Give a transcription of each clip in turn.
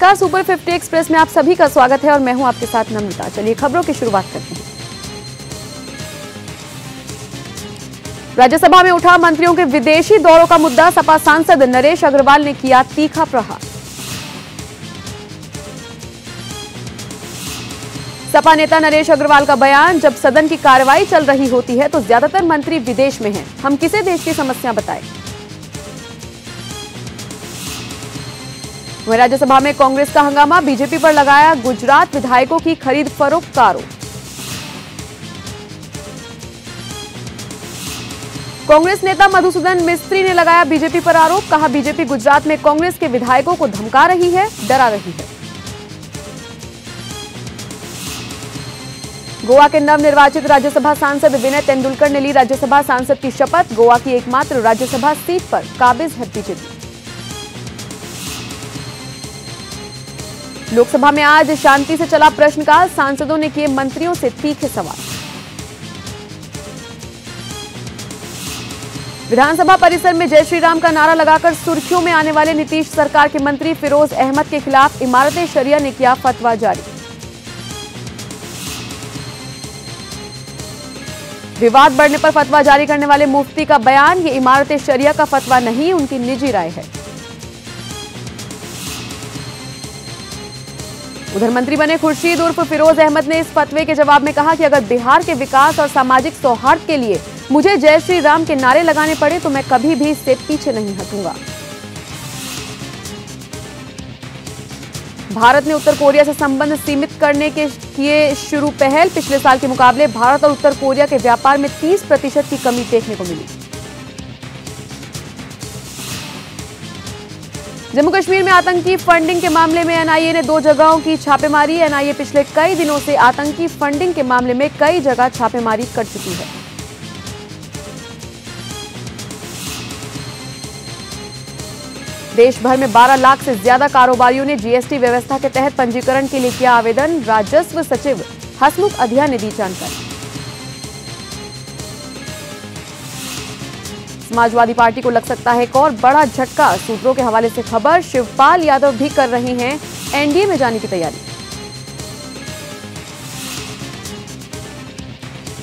नमस्कार, super 50 express में आप सभी का स्वागत है और मैं हूं आपके साथ नम्रता। चलिए खबरों की शुरुआत करते हैं। राज्यसभा में उठा मंत्रियों के विदेशी दौरों का मुद्दा। सपा सांसद नरेश अग्रवाल ने किया तीखा प्रहार। सपा नेता नरेश अग्रवाल का बयान, जब सदन की कार्रवाई चल रही होती है तो ज्यादातर मंत्री विदेश में हैं, हम किसे देश की समस्या बताएं। वहीं राज्यसभा में कांग्रेस का हंगामा, बीजेपी पर लगाया गुजरात विधायकों की खरीद फरोख्त का आरोप। कांग्रेस नेता मधुसूदन मिस्त्री ने लगाया बीजेपी पर आरोप, कहा बीजेपी गुजरात में कांग्रेस के विधायकों को धमका रही है, डरा रही है। गोवा के नवनिर्वाचित राज्यसभा सांसद विनय तेंदुलकर ने ली राज्यसभा सांसद की शपथ। गोवा की एकमात्र राज्यसभा सीट पर काबिज है बीजेपी। लोकसभा में आज शांति से चला प्रश्नकाल, सांसदों ने किए मंत्रियों से तीखे सवाल। विधानसभा परिसर में जय श्री राम का नारा लगाकर सुर्खियों में आने वाले नीतीश सरकार के मंत्री फिरोज अहमद के खिलाफ इमारत शरिया ने किया फतवा जारी। विवाद बढ़ने पर फतवा जारी करने वाले मुफ्ती का बयान, ये इमारत शरिया का फतवा नहीं, उनकी निजी राय है। उधर मंत्री बने खुर्शीद उर्फ फिरोज अहमद ने इस फतवे के जवाब में कहा कि अगर बिहार के विकास और सामाजिक सौहार्द के लिए मुझे जय श्री राम के नारे लगाने पड़े तो मैं कभी भी इससे पीछे नहीं हटूंगा। भारत ने उत्तर कोरिया से संबंध सीमित करने के किए शुरू पहल। पिछले साल के मुकाबले भारत और उत्तर कोरिया के व्यापार में 30% की कमी देखने को मिली। जम्मू कश्मीर में आतंकी फंडिंग के मामले में एनआईए ने 2 जगहों की छापेमारी। एनआईए पिछले कई दिनों से आतंकी फंडिंग के मामले में कई जगह छापेमारी कर चुकी है। देश भर में 12 लाख से ज्यादा कारोबारियों ने जीएसटी व्यवस्था के तहत पंजीकरण के लिए किया आवेदन। राजस्व सचिव हसमुख अधिया ने दी जानकारी। समाजवादी पार्टी को लग सकता है एक और बड़ा झटका। सूत्रों के हवाले से खबर, शिवपाल यादव भी कर रहे हैं एनडीए में जाने की तैयारी।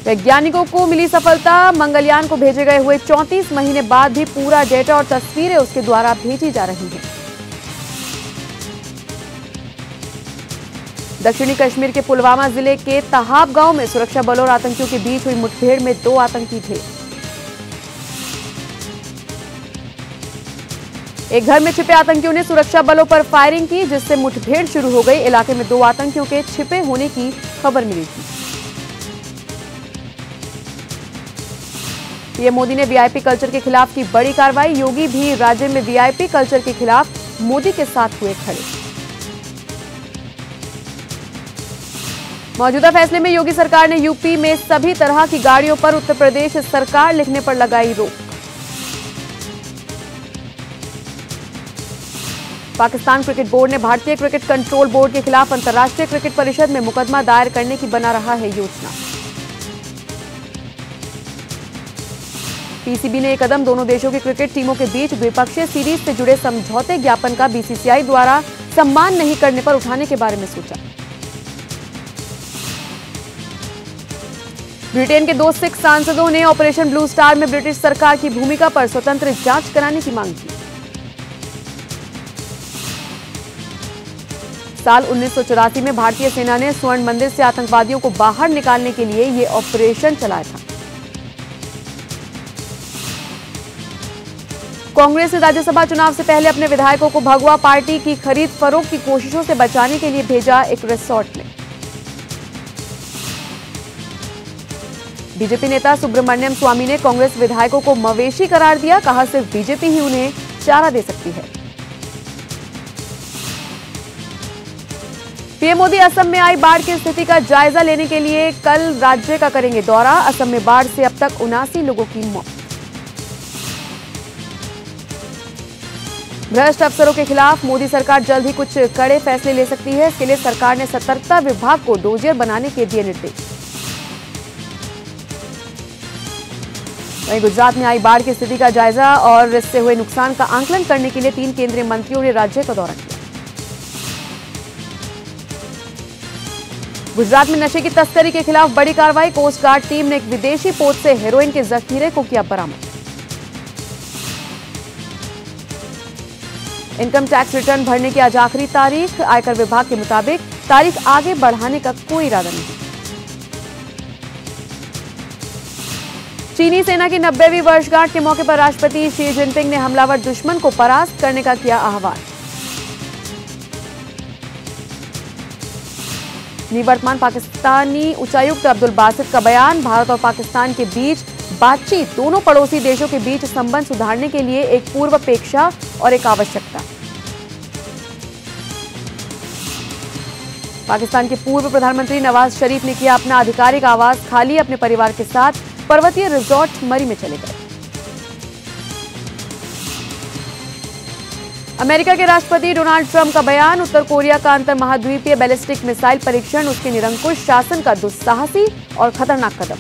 वैज्ञानिकों को मिली सफलता। मंगलयान को भेजे गए हुए 34 महीने बाद भी पूरा डेटा और तस्वीरें उसके द्वारा भेजी जा रही हैं। दक्षिणी कश्मीर के पुलवामा जिले के तहाब गांव में सुरक्षा बलों और आतंकियों के बीच हुई मुठभेड़ में 2 आतंकी ढेर। एक घर में छिपे आतंकियों ने सुरक्षा बलों पर फायरिंग की, जिससे मुठभेड़ शुरू हो गई। इलाके में 2 आतंकियों के छिपे होने की खबर मिली थी। पीएम मोदी ने वीआईपी कल्चर के खिलाफ की बड़ी कार्रवाई। योगी भी राज्य में वीआईपी कल्चर के खिलाफ मोदी के साथ हुए खड़े। मौजूदा फैसले में योगी सरकार ने यूपी में सभी तरह की गाड़ियों पर उत्तर प्रदेश सरकार लिखने पर लगाई रोक। पाकिस्तान क्रिकेट बोर्ड ने भारतीय क्रिकेट कंट्रोल बोर्ड के खिलाफ अंतर्राष्ट्रीय क्रिकेट परिषद में मुकदमा दायर करने की बना रहा है योजना। पीसीबी ने एक कदम, दोनों देशों की क्रिकेट टीमों के बीच द्विपक्षीय सीरीज से जुड़े समझौते ज्ञापन का बीसीसीआई द्वारा सम्मान नहीं करने पर उठाने के बारे में सोचा। ब्रिटेन के 2 सिख सांसदों ने ऑपरेशन ब्लू स्टार में ब्रिटिश सरकार की भूमिका पर स्वतंत्र जांच कराने की मांग की। साल 1984 में भारतीय सेना ने स्वर्ण मंदिर से आतंकवादियों को बाहर निकालने के लिए यह ऑपरेशन चलाया था। कांग्रेस ने राज्यसभा चुनाव से पहले अपने विधायकों को भगवा पार्टी की खरीद फरोख्त की कोशिशों से बचाने के लिए भेजा एक रिसोर्ट में। बीजेपी नेता सुब्रमण्यम स्वामी ने कांग्रेस विधायकों को मवेशी करार दिया, कहा सिर्फ बीजेपी ही उन्हें चारा दे सकती है। पीएम मोदी असम में आई बाढ़ की स्थिति का जायजा लेने के लिए कल राज्य का करेंगे दौरा। असम में बाढ़ से अब तक 79 लोगों की मौत। भ्रष्ट अफसरों के खिलाफ मोदी सरकार जल्द ही कुछ कड़े फैसले ले सकती है। इसके लिए सरकार ने सतर्कता विभाग को डोजियर बनाने के दिए निर्देश। वहीं गुजरात में आई बाढ़ की स्थिति का जायजा और इससे हुए नुकसान का आंकलन करने के लिए 3 केंद्रीय मंत्रियों ने राज्य का दौरा किया। गुजरात में नशे की तस्करी के खिलाफ बड़ी कार्रवाई। कोस्ट गार्ड टीम ने एक विदेशी पोत से हेरोइन के जखीरे को किया बरामद। इनकम टैक्स रिटर्न भरने की आज आखिरी तारीख। आयकर विभाग के मुताबिक तारीख आगे बढ़ाने का कोई इरादा नहीं। चीनी सेना की 90वीं वर्षगांठ के मौके पर राष्ट्रपति शी जिनपिंग ने हमलावर दुश्मन को परास्त करने का किया आह्वान। निवर्तमान पाकिस्तानी उच्चायुक्त अब्दुल बासित का बयान। भारत और पाकिस्तान के बीच बातचीत दोनों पड़ोसी देशों के बीच संबंध सुधारने के लिए एक पूर्वापेक्षा और एक आवश्यकता। पाकिस्तान के पूर्व प्रधानमंत्री नवाज शरीफ ने किया अपना आधिकारिक आवास खाली। अपने परिवार के साथ पर्वतीय रिजॉर्ट मरी में चले गए। अमेरिका के राष्ट्रपति डोनाल्ड ट्रंप का बयान। उत्तर कोरिया का अंतर महाद्वीपीय बैलिस्टिक मिसाइल परीक्षण उसके निरंकुश शासन का दुस्साहसी और खतरनाक कदम।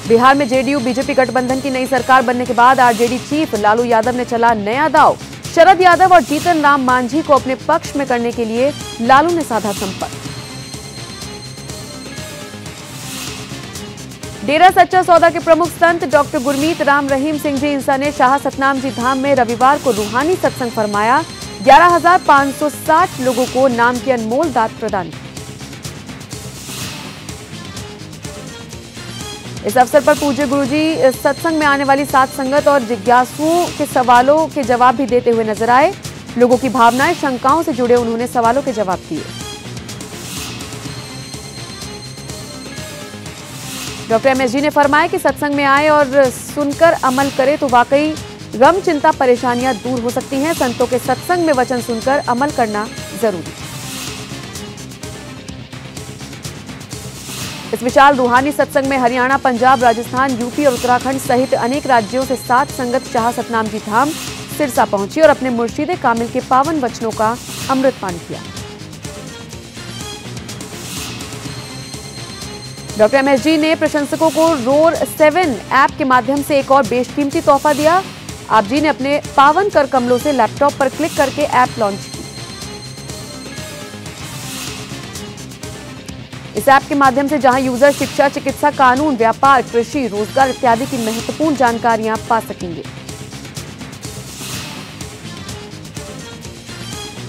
बिहार में जेडीयू बीजेपी गठबंधन की नई सरकार बनने के बाद आरजेडी चीफ लालू यादव ने चला नया दांव। शरद यादव और जीतन राम मांझी को अपने पक्ष में करने के लिए लालू ने साधा संपर्क। डेरा सच्चा सौदा के प्रमुख संत डॉक्टर गुरमीत राम रहीम सिंह जी इंसा ने शाह सतनाम जी धाम में रविवार को रूहानी सत्संग फरमाया। 11,560 लोगों को नाम की अनमोल दात प्रदान की। इस अवसर पर पूज्य गुरुजी सत्संग में आने वाली साध संगत और जिज्ञासुओं के सवालों के जवाब भी देते हुए नजर आए। लोगों की भावनाएं शंकाओं से जुड़े उन्होंने सवालों के जवाब दिए। डॉक्टर एमएसजी ने फरमाया कि सत्संग में आए और सुनकर अमल करे तो वाकई गम चिंता परेशानियां दूर हो सकती हैं। संतों के सत्संग में वचन सुनकर अमल करना जरूरी। इस विशाल रूहानी सत्संग में हरियाणा, पंजाब, राजस्थान, यूपी और उत्तराखंड सहित अनेक राज्यों से साध संगत शाह सतनाम जी धाम सिरसा पहुंची और अपने मुर्शिदे कामिल के पावन वचनों का अमृतपान किया। डॉक्टर एमएसजी ने प्रशंसकों को रोर 7 ऐप के माध्यम से एक और बेशकीमती तोहफा दिया। आप जी ने अपने पावन कर कमलों से लैपटॉप पर क्लिक करके ऐप लॉन्च की। इस ऐप के माध्यम से जहां यूजर शिक्षा, चिकित्सा, कानून, व्यापार, कृषि, रोजगार इत्यादि की महत्वपूर्ण जानकारियां पा सकेंगे।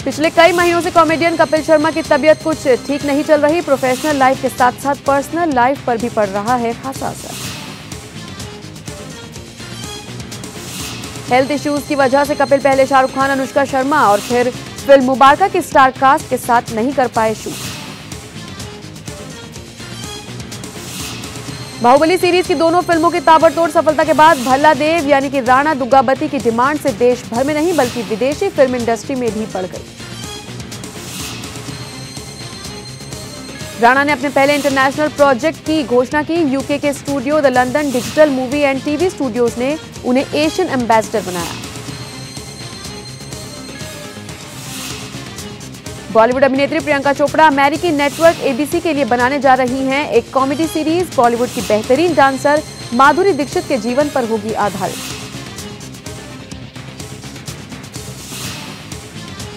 पिछले कई महीनों से कॉमेडियन कपिल शर्मा की तबीयत कुछ ठीक नहीं चल रही। प्रोफेशनल लाइफ के साथ साथ पर्सनल लाइफ पर भी पड़ रहा है खासा असर। हेल्थ इश्यूज की वजह से कपिल पहले शाहरुख खान, अनुष्का शर्मा और फिर फिल्म मुबारका की स्टार कास्ट के साथ नहीं कर पाए शूट। बाहुबली सीरीज की दोनों फिल्मों की ताबड़तोड़ सफलता के बाद भल्ला देव यानी कि राणा दुग्गावती की डिमांड से देश भर में नहीं बल्कि विदेशी फिल्म इंडस्ट्री में भी बढ़ गई। राणा ने अपने पहले इंटरनेशनल प्रोजेक्ट की घोषणा की। यूके के studio the London digital movie and TV studios ने उन्हें एशियन एम्बेसडर बनाया। बॉलीवुड अभिनेत्री प्रियंका चोपड़ा अमेरिकी नेटवर्क एबीसी के लिए बनाने जा रही हैं एक कॉमेडी सीरीज। बॉलीवुड की बेहतरीन डांसर माधुरी दीक्षित के जीवन पर होगी आधारित।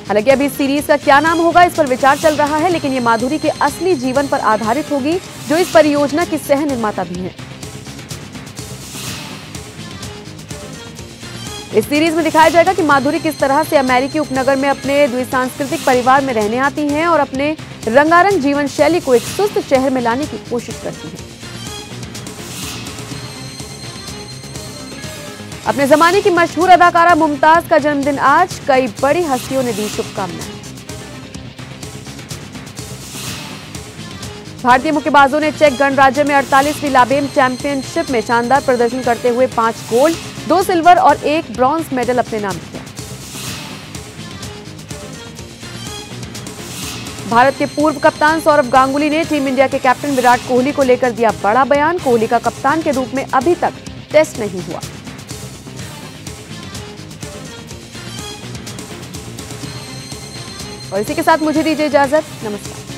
हालांकि अभी इस सीरीज का क्या नाम होगा इस पर विचार चल रहा है, लेकिन ये माधुरी के असली जीवन पर आधारित होगी, जो इस परियोजना की सह निर्माता भी हैं। इस सीरीज में दिखाया जाएगा कि माधुरी किस तरह से अमेरिकी उपनगर में अपने द्विसांस्कृतिक परिवार में रहने आती हैं और अपने रंगारंग जीवन शैली को एक सुस्त शहर में लाने की कोशिश करती हैं। अपने जमाने की मशहूर अदाकारा मुमताज का जन्मदिन आज। कई बड़ी हस्तियों ने दी शुभकामनाएं। भारतीय मुक्केबाजों ने चेक गणराज्य में 48वीं लाबेम चैंपियनशिप में शानदार प्रदर्शन करते हुए 5 गोल्ड, 2 सिल्वर और 1 ब्रॉन्ज मेडल अपने नाम किया। भारत के पूर्व कप्तान सौरव गांगुली ने टीम इंडिया के कैप्टन विराट कोहली को लेकर दिया बड़ा बयान। कोहली का कप्तान के रूप में अभी तक टेस्ट नहीं हुआ। और इसी के साथ मुझे दीजिए इजाजत। नमस्कार।